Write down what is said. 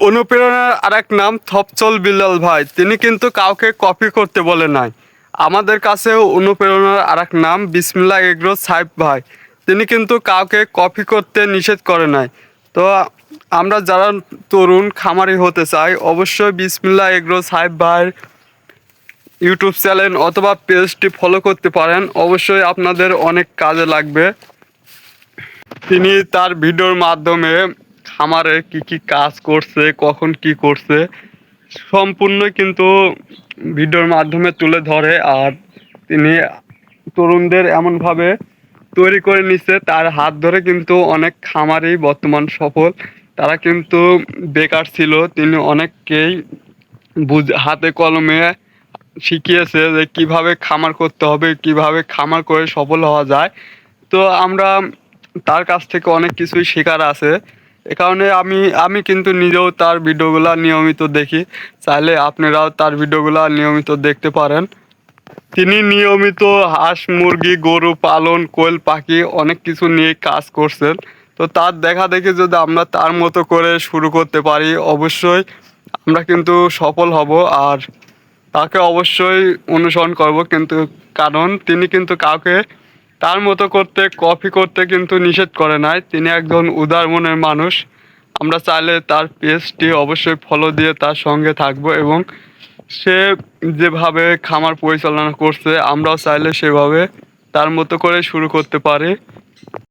অনুপ্রেরণার আরেক নাম থপচল বিল্লাল ভাই। তিনি কিন্তু কাউকে কপি করতে বলে নাই। আমাদের কাছেও অনুপ্রেরণার আরেক নাম বিসমিল্লাহ এগ্রো সাহেব ভাই। তিনি কিন্তু কাউকে কপি করতে নিষেধ করে নাই। তো আমরা যারা তরুণ খামারি হতে চাই অবশ্যই বিসমিল্লাহ এগ্রো সাহেব ভাইয়ের ইউটিউব চ্যানেল অথবা পেজটি ফলো করতে পারেন। অবশ্যই আপনাদের অনেক কাজে লাগবে। তিনি তার ভিডিওর মাধ্যমে খামারে কি কাজ করছে, কখন কি করছে সম্পূর্ণ কিন্তু ভিডিওর মাধ্যমে তুলে ধরে। আর তিনি তরুণদের এমনভাবে তৈরি করে নিচ্ছে, তার হাত ধরে কিন্তু অনেক খামারই বর্তমান সফল। তারা কিন্তু বেকার ছিল, তিনি অনেককেই হাতে কলমে শিখিয়েছে যে কিভাবে খামার করতে হবে, কিভাবে খামার করে সফল হওয়া যায়। তো আমরা তার কাছ থেকে অনেক কিছুই শেখার আছে। এ কারণে আমি কিন্তু নিজেও তার ভিডিওগুলা নিয়মিত দেখি। চাইলে আপনারাও তার ভিডিওগুলা নিয়মিত দেখতে পারেন। তিনি নিয়মিত হাঁস মুরগি গরু পালন কোয়েল পাখি অনেক কিছু নিয়ে কাজ করছেন। তো তার দেখা দেখি যদি আমরা তার মতো করে শুরু করতে পারি অবশ্যই আমরা কিন্তু সফল হব। আর তাকে অবশ্যই অনুসরণ করব, কিন্তু কারণ তিনি কিন্তু কাউকে তার মতো করতে কপি করতে কিন্তু নিষেধ করে নাই। তিনি একজন উদার মনের মানুষ। আমরা চাইলে তার পেজটি অবশ্যই ফলো দিয়ে তার সঙ্গে থাকব, এবং সে যেভাবে খামার পরিচালনা করছে আমরাও চাইলে সেভাবে তার মতো করে শুরু করতে পারি।